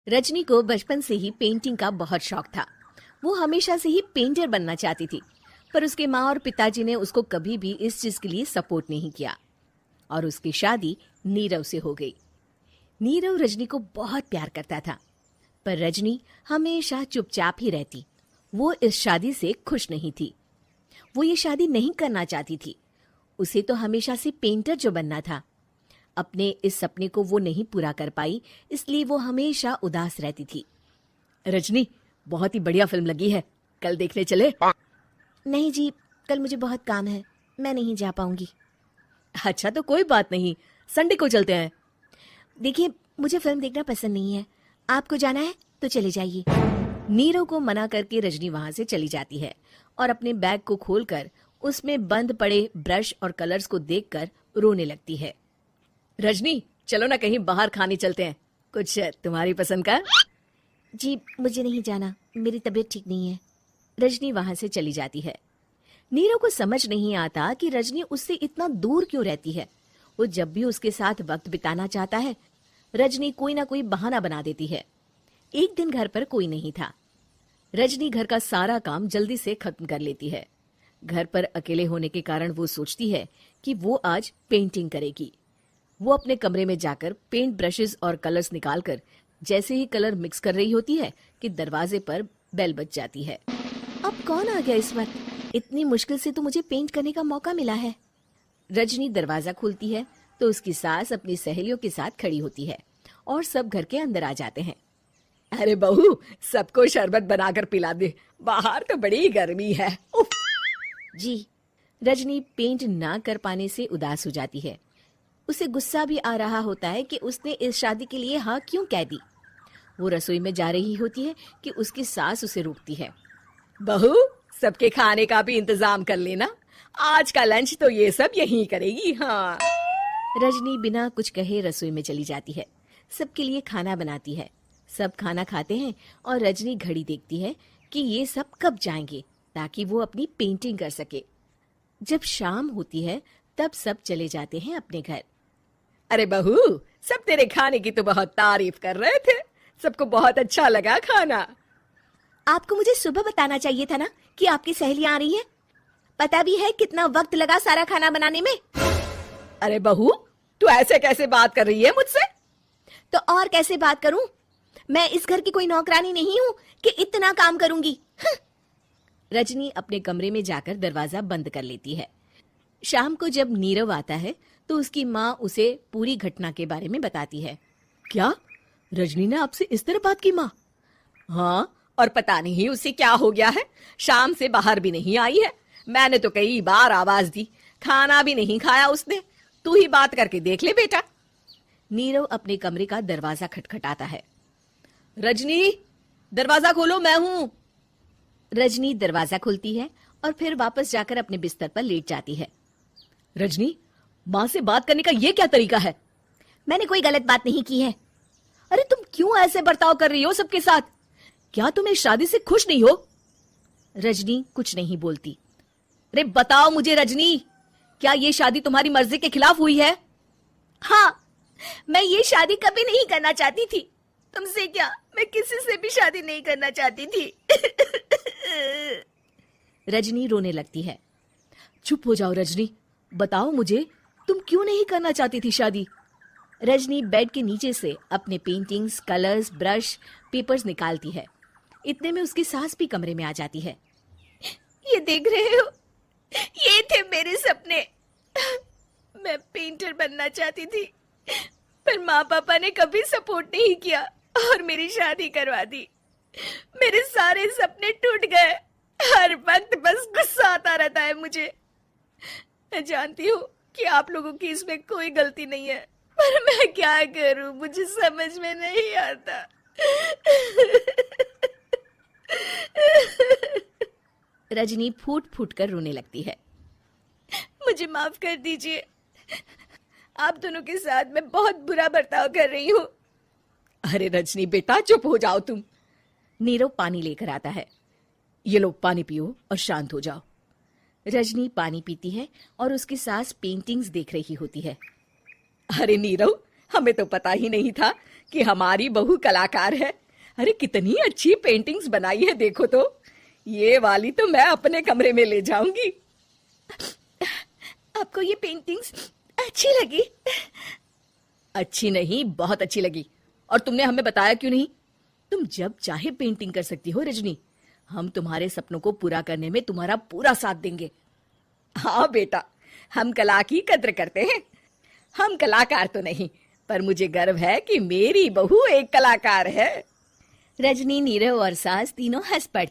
रजनी को बचपन से ही पेंटिंग का बहुत शौक था। वो हमेशा से ही पेंटर बनना चाहती थी, पर उसके माँ और पिताजी ने उसको कभी भी इस चीज के लिए सपोर्ट नहीं किया और उसकी शादी नीरव से हो गई। नीरव रजनी को बहुत प्यार करता था, पर रजनी हमेशा चुपचाप ही रहती। वो इस शादी से खुश नहीं थी। वो ये शादी नहीं करना चाहती थी। उसे तो हमेशा से पेंटर जो बनना था। अपने इस सपने को वो नहीं पूरा कर पाई, इसलिए वो हमेशा उदास रहती थी। रजनी, बहुत ही बढ़िया फिल्म लगी है, कल देखने चले? नहीं जी, कल मुझे बहुत काम है, मैं नहीं जा पाऊंगी। अच्छा तो कोई बात नहीं, संडे को चलते हैं। देखिए, मुझे फिल्म देखना पसंद नहीं है, आपको जाना है तो चले जाइए। नीरव को मना करके रजनी वहां से चली जाती है और अपने बैग को खोलकर उसमें बंद पड़े ब्रश और कलर्स को देखकर रोने लगती है। रजनी, चलो ना कहीं बाहर खाने चलते हैं, कुछ तुम्हारी पसंद का। जी, मुझे नहीं जाना, मेरी तबीयत ठीक नहीं है। रजनी वहां से चली जाती है। नीरव को समझ नहीं आता कि रजनी उससे इतना दूर क्यों रहती है। वो जब भी उसके साथ वक्त बिताना चाहता है, रजनी कोई ना कोई बहाना बना देती है। एक दिन घर पर कोई नहीं था। रजनी घर का सारा काम जल्दी से खत्म कर लेती है। घर पर अकेले होने के कारण वो सोचती है कि वो आज पेंटिंग करेगी। वो अपने कमरे में जाकर पेंट ब्रशेस और कलर्स निकालकर जैसे ही कलर मिक्स कर रही होती है कि दरवाजे पर बेल बज जाती है। अब कौन आ गया इस वक्त? इतनी मुश्किल से तो मुझे पेंट करने का मौका मिला है। रजनी दरवाजा खोलती है तो उसकी सास अपनी सहेलियों के साथ खड़ी होती है और सब घर के अंदर आ जाते हैं। अरे बहू, सबको शरबत बनाकर पिला दे, बाहर तो बड़ी गर्मी है। उफ। जी। रजनी पेंट ना कर पाने से उदास हो जाती है। उसे गुस्सा भी आ रहा होता है कि उसने इस शादी के लिए हाँ क्यों कह दी। वो रसोई में जा रही होती है कि उसकी सास उसे रोकती है। बहू, सबके खाने का भी इंतजाम कर लेना, आज का लंच तो ये सब यहीं करेगी। हाँ। रजनी बिना कुछ कहे रसोई में चली जाती है। सबके लिए खाना बनाती है। सब खाना खाते हैं और रजनी घड़ी देखती है कि ये सब कब जाएंगे ताकि वो अपनी पेंटिंग कर सके। जब शाम होती है तब सब चले जाते हैं अपने घर। अरे बहू, सब तेरे खाने की तो बहुत तारीफ कर रहे थे, सबको बहुत अच्छा लगा खाना। आपको मुझे सुबह बताना चाहिए था ना कि आपकी सहेलियां आ रही हैं। पता भी है कितना वक्त लगा सारा खाना बनाने में। अरे बहू, तू ऐसे कैसे बात कर रही है मुझसे? तो और कैसे बात करूं? मैं इस घर की कोई नौकरानी नहीं हूं कि इतना काम करूंगी। रजनी अपने कमरे में जाकर दरवाजा बंद कर लेती है। शाम को जब नीरव आता है तो उसकी माँ उसे पूरी घटना के बारे में बताती है। क्या? रजनी ने आपसे इस तरह बात की माँ? हाँ, और पता नहीं उसे क्या हो गया है, शाम से बाहर भी नहीं आई है। मैंने तो कई बार आवाज दी, खाना भी नहीं खाया उसने। तू ही बात करके देख ले बेटा। नीरव अपने कमरे का दरवाजा खटखटाता है। रजनी, दरवाजा खोलो, मैं हूं। रजनी दरवाजा खोलती है और फिर वापस जाकर अपने बिस्तर पर लेट जाती है। रजनी, माँ से बात करने का ये क्या तरीका है? मैंने कोई गलत बात नहीं की है। अरे तुम क्यों ऐसे बर्ताव कर रही हो सबके साथ? क्या तुम इस शादी से खुश नहीं हो? रजनी कुछ नहीं बोलती। अरे बताओ मुझे रजनी, क्या ये शादी तुम्हारी मर्जी के खिलाफ हुई है? हाँ, मैं ये शादी कभी नहीं करना चाहती थी। तुमसे क्या, मैं किसी से भी शादी नहीं करना चाहती थी। रजनी रोने लगती है। चुप हो जाओ रजनी, बताओ मुझे, तुम क्यों नहीं करना चाहती थी शादी? रजनी बेड के नीचे से अपने पेंटिंग्स, कलर्स, ब्रश, पेपर्स निकालती है। इतने में उसकी सास भी कमरे में आ जाती है। ये देख रहे हो, ये थे मेरे सपने। मैं पेंटर बनना चाहती थी, पर माँ पापा ने कभी सपोर्ट नहीं किया और मेरी शादी करवा दी। मेरे सारे सपने टूट गए। हर वक्त बस गुस्सा आता रहता है मुझे। मैं जानती हूँ कि आप लोगों की इसमें कोई गलती नहीं है, पर मैं क्या करूं, मुझे समझ में नहीं आता। रजनी फूट फूट कर रोने लगती है। मुझे माफ कर दीजिए, आप दोनों के साथ मैं बहुत बुरा बर्ताव कर रही हूँ। अरे रजनी बेटा, चुप हो जाओ तुम। नीरव पानी लेकर आता है। ये लो पानी पियो और शांत हो जाओ। रजनी पानी पीती है और उसकी सास पेंटिंग्स देख रही होती है। अरे नीरव, हमें तो पता ही नहीं था कि हमारी बहू कलाकार है। अरे कितनी अच्छी पेंटिंग्स बनाई है देखो तो। ये वाली तो मैं अपने कमरे में ले जाऊंगी। आपको ये पेंटिंग्स अच्छी लगी? अच्छी नहीं, बहुत अच्छी लगी। और तुमने हमें बताया क्यों नहीं? तुम जब चाहे पेंटिंग कर सकती हो रजनी। हम तुम्हारे सपनों को पूरा करने में तुम्हारा पूरा साथ देंगे। हाँ बेटा, हम कला की कद्र करते हैं। हम कलाकार तो नहीं, पर मुझे गर्व है कि मेरी बहू एक कलाकार है। रजनी, नीरव और सास तीनों हंस पड़े।